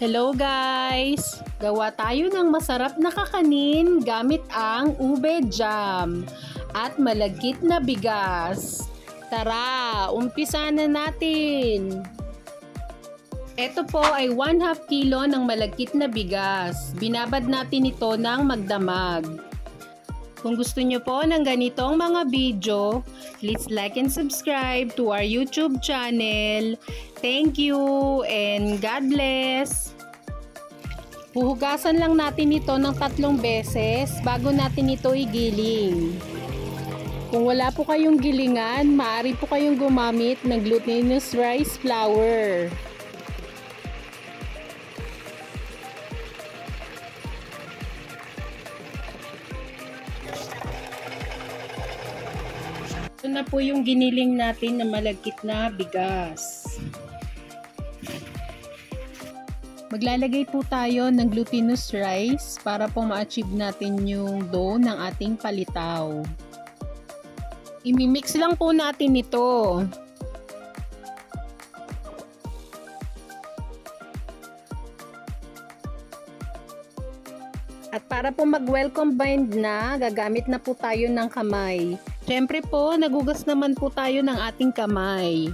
Hello guys! Gawa tayo ng masarap na kakanin gamit ang ube jam at malagkit na bigas. Tara, umpisa na natin! Ito po ay 1/2 kilo ng malagkit na bigas. Binabad natin ito ng magdamag. Kung gusto nyo po ng ganitong mga video, please like and subscribe to our YouTube channel. Thank you and God bless! Huhugasan lang natin ito ng 3 beses bago natin ito igiling. Kung wala po kayong gilingan, maaari po kayong gumamit ng glutinous rice flour. Ito na po yung giniling natin na malagkit na bigas. Maglalagay po tayo ng glutinous rice para po ma-achieve natin yung dough ng ating palitaw. Imimix lang po natin ito. At para po mag-well combined na, gagamit na po tayo ng kamay. Siyempre po, nagugas naman po tayo ng ating kamay.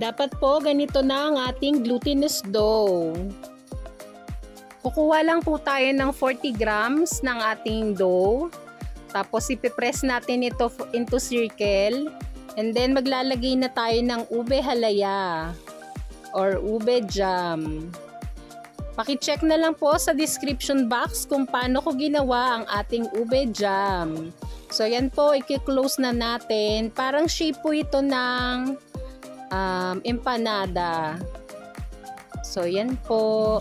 Dapat po ganito na ang ating glutinous dough. Kukuha lang po tayo ng 40 grams ng ating dough. Tapos ipipress natin ito into circle. And then maglalagay na tayo ng ube halaya or ube jam. Paki-check na lang po sa description box kung paano ko ginawa ang ating ube jam. So yan po, i-close na natin. Parang shape po ito ng empanada. So yan po.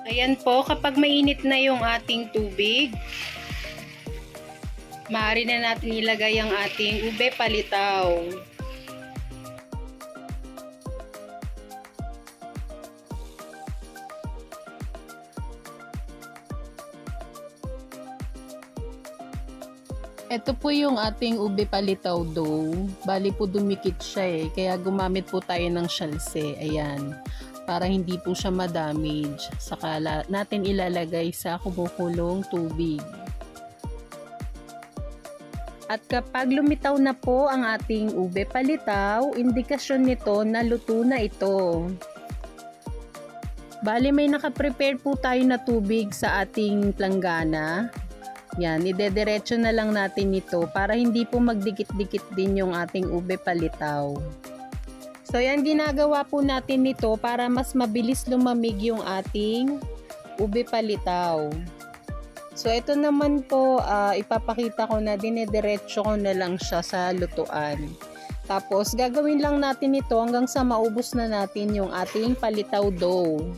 Ayan po, kapag mainit na yung ating tubig, maaari na natin ilagay ang ating ube palitaw. Ito po yung ating ube palitaw dough. Bali po dumikit siya kaya gumamit po tayo ng shalse. Ayan. Para hindi po siya ma-damage. Saka natin ilalagay sa kumukulong tubig. At kapag lumitaw na po ang ating ube palitaw, indikasyon nito na luto na ito. Bali may nakaprepare po tayo na tubig sa ating planggana. Yan, idediretso na lang natin ito para hindi po magdikit-dikit din yung ating ube palitaw. So yan, ginagawa po natin nito para mas mabilis lumamig yung ating ube palitaw. So ito naman po, ipapakita ko na dinediretso ko na lang siya sa lutuan. Tapos gagawin lang natin ito hanggang sa maubos na natin yung ating palitaw dough.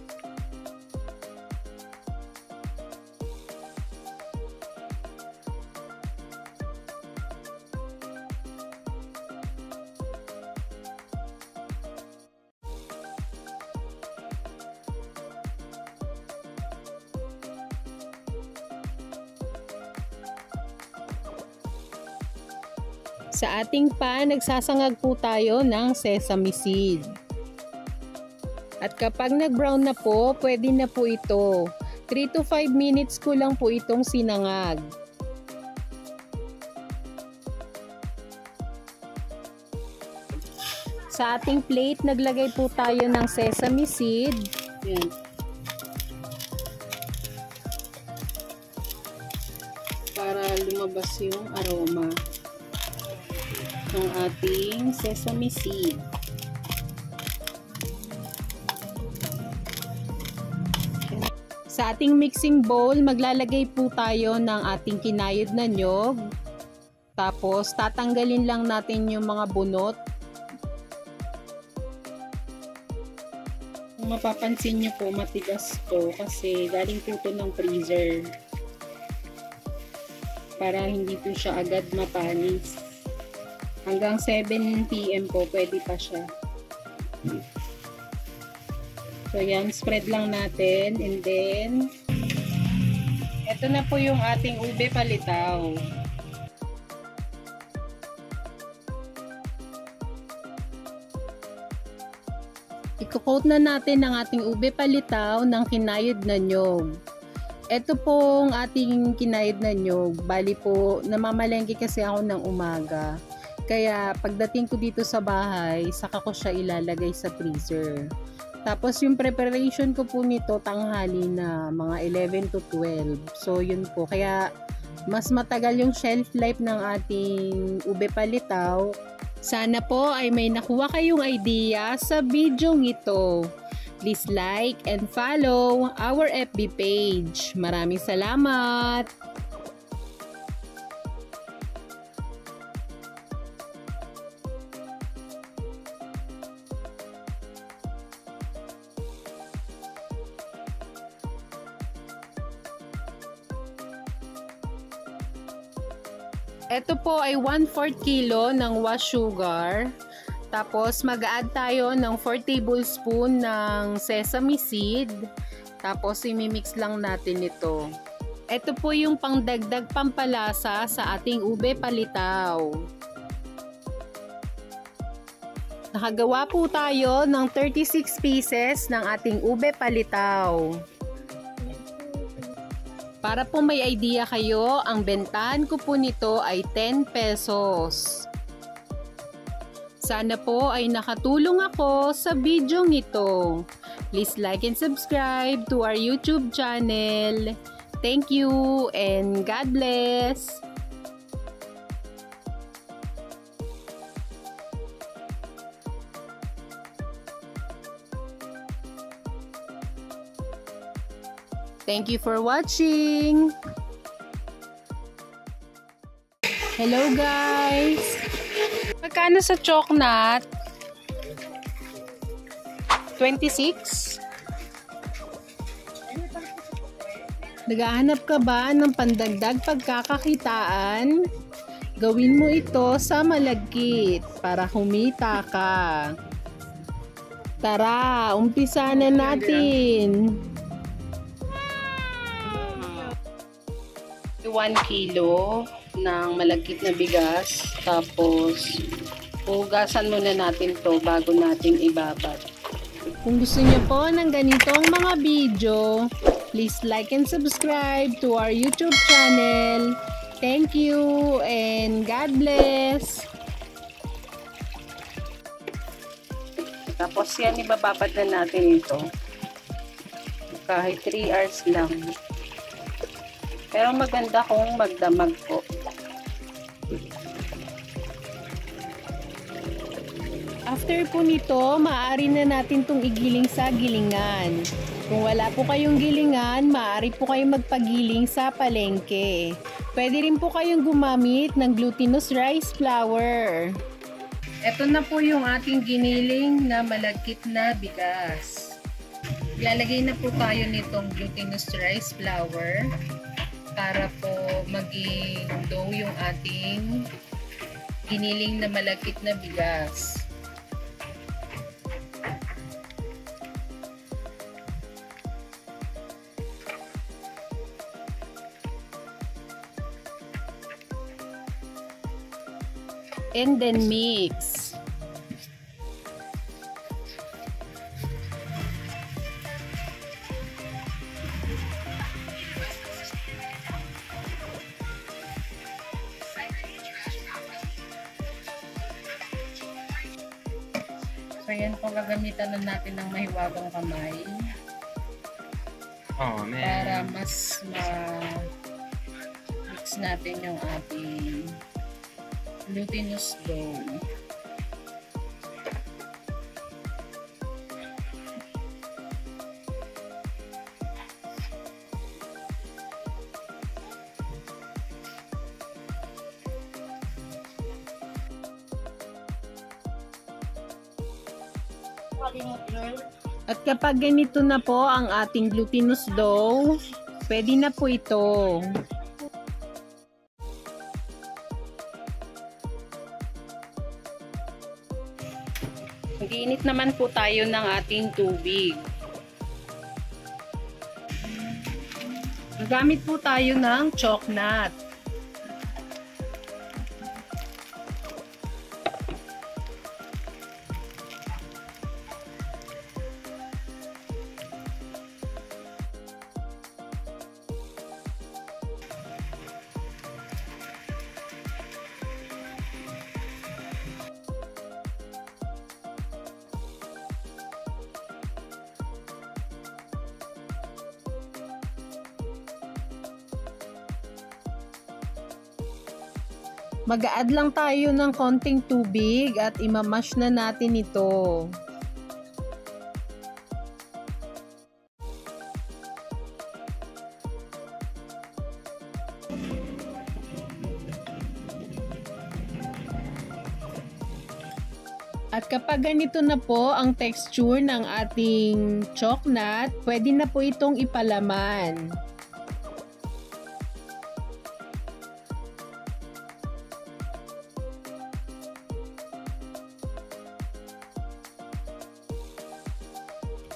Sa ating pan, nagsasangag po tayo ng sesame seed. At kapag nag-brown na po, pwede na po ito. 3 to 5 minutes ko lang po itong sinangag. Sa ating plate, naglagay po tayo ng sesame seed. Yan. Para lumabas yung aroma ng ating sesame seed. Sa ating mixing bowl, maglalagay po tayo ng ating kinayod na niyog. Tapos, tatanggalin lang natin yung mga bunot. Kung mapapansin nyo po, matigas to kasi galing po ito ng freezer. Para hindi po siya agad mapanis. Hanggang 7 PM po, pwede pa siya. So yan, spread lang natin and then Ito na po yung ating ube palitaw. Iko-coat na natin ang ating ube palitaw ng kinayod na nyog. Ito pong ating kinayod na nyog. Bali po, namamalengke kasi ako ng umaga. Kaya pagdating ko dito sa bahay, saka ko siya ilalagay sa freezer. Tapos yung preparation ko po nito tanghali na mga 11 to 12. So yun po. Kaya mas matagal yung shelf life ng ating ube palitaw. Sana po ay may nakuha kayong idea sa video ito. Please like and follow our FB page. Maraming salamat! Ito po ay 1/4 kilo ng wash sugar. Tapos mag-add tayo ng 4 tablespoon ng sesame seed. Tapos imimix lang natin ito. Ito po yung pangdagdag pampalasa sa ating ube palitaw. Nakagawa po tayo ng 36 pieces ng ating ube palitaw. Para po may idea kayo, ang bentahan ko po nito ay 10 pesos. Sana po ay nakatulong ako sa video ito. Please like and subscribe to our YouTube channel. Thank you and God bless! Thank you for watching! Hello guys! Magkano sa choknut? 26? Naghahanap ka ba ng pandagdag pagkakakitaan? Gawin mo ito sa malagkit para kumita ka. Tara, umpisa na natin! 1 kilo ng malagkit na bigas, tapos hugasan muna natin to bago natin ibabad. Kung gusto niyo po ng ganitong mga video, please like and subscribe to our YouTube channel. Thank you and God bless! Tapos yan, ibababad na natin ito kahit 3 hours lang. Pero maganda kung magdamag po. After po nito, maaari na natin itong igiling sa gilingan. Kung wala po kayong gilingan, maaari po kayong magpagiling sa palengke. Pwede rin po kayong gumamit ng glutinous rice flour. Ito na po yung ating giniling na malagkit na bigas. Ilalagay na po tayo nitong glutinous rice flour para po maging dough yung ating giniling na malagkit na bigas. And then mix. So yan po, gagamitan na natin ng mahiwagang kamay. Oh, man. Para mas ma-mix natin yung ating glutinous dough. At kapag ganito na po ang ating glutinous dough, pwede na po ito. Mag-iinit naman po tayo ng ating tubig. Gagamit po tayo ng chocolate. Mag-a-add lang tayo ng konting tubig at imamash na natin ito. At kapag ganito na po ang texture ng ating chocolate, pwede na po itong ipalaman.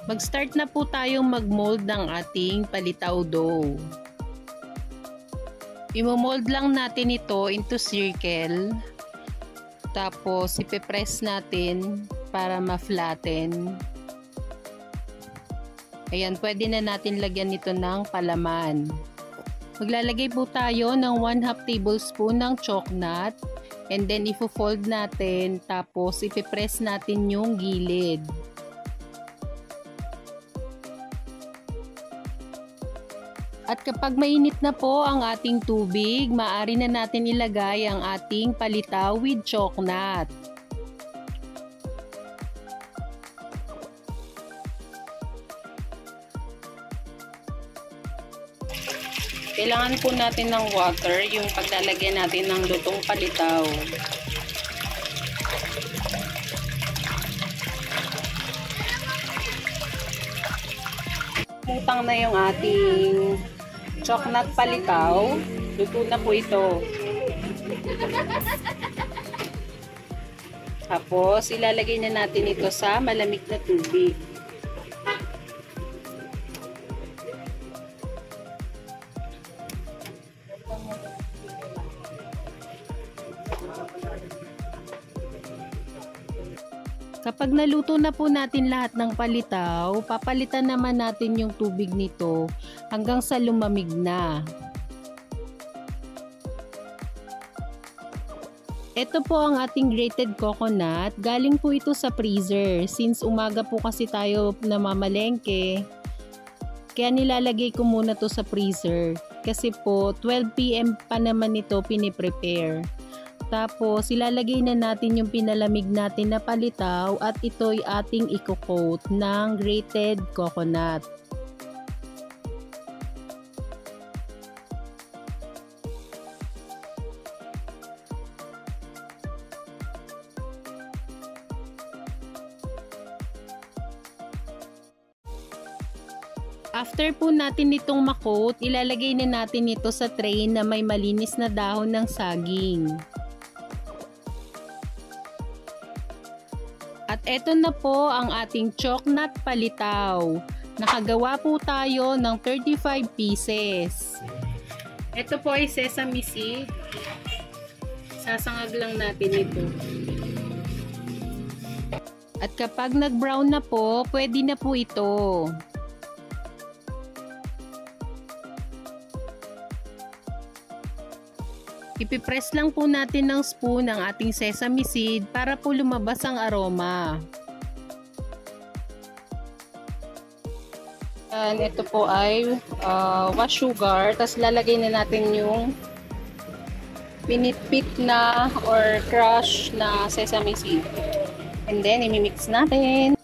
Mag-start na po tayong mag-mold ng ating palitaw dough. I-mold lang natin ito into circle. Tapos ipe-press natin para ma-flatten. Ayan, pwede na natin lagyan nito ng palaman. Maglalagay po tayo ng 1/2 tablespoon ng chocolate. And then ifo-fold natin. Tapos ipe-press natin yung gilid. At kapag mainit na po ang ating tubig, maaari na natin ilagay ang ating palitaw with chocolate. Kailangan po natin ng water, yung paglalagyan natin ng lutong palitaw. Utang na yung ating chocolate palitaw. Luto na po ito. Tapos, ilalagay na natin ito sa malamig na tubig. Kapag naluto na po natin lahat ng palitaw, papalitan naman natin yung tubig nito hanggang sa lumamig na. Ito po ang ating grated coconut. Galing po ito sa freezer. Since umaga po kasi tayo namamalengke, kaya nilalagay ko muna to sa freezer. Kasi po 12 PM pa naman ito piniprepare. Tapos, ilalagay na natin yung pinalamig natin na palitaw at ito'y ating i-coat ng grated coconut. After po natin itong ma-coat, ilalagay na natin ito sa tray na may malinis na dahon ng saging. At eto na po ang ating chocolate palitaw. Nakagawa po tayo ng 35 pieces. Ito po ay sesame seed. Sasangag lang natin ito. At kapag nag-brown na po, pwede na po ito. Ipipress lang po natin ng spoon ang ating sesame seed para po lumabas ang aroma. And ito po ay wash sugar. Tapos lalagay na natin yung pinitpit na or crush na sesame seed. And then, imimix natin.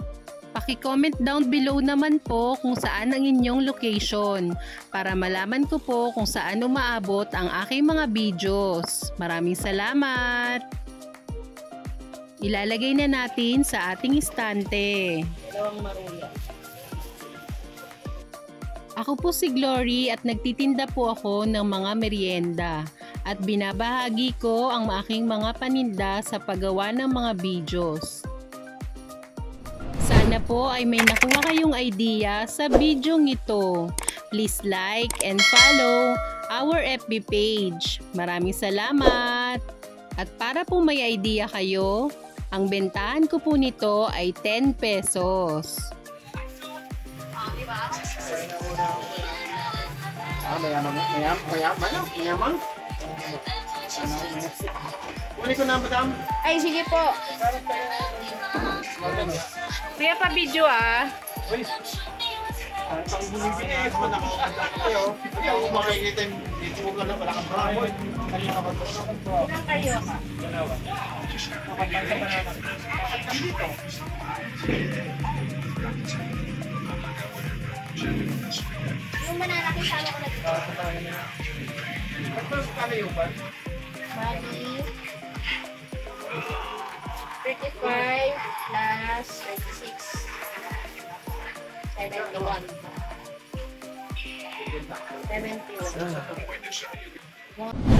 Paki-comment down below naman po kung saan ang inyong location para malaman ko po kung saan umaabot ang aking mga videos. Maraming salamat! Ilalagay na natin sa ating istante. Dalawang maruya. Ako po si Glory at nagtitinda po ako ng mga merienda at binabahagi ko ang aking mga paninda sa paggawa ng mga videos. Sana po ay may nakuha kayong idea sa video ito. Please like and follow our FB page. Maraming salamat! At para po may idea kayo, ang bentahan ko po nito ay 10 pesos. Mayaman. Kunin ko na, madam. Ay, sige po. Kuya pa video Uy. Ang bumibilis mo na kayo. Hindi ako makikita yung dito mo na wala kang bravo. Kanina ka ba ito? Ilang kayo ka? Dalawa. Dito. Yung mananaki sa ko na dito. Ba't ba kala yung ba? Bali. 35 plus 36. 71. 71.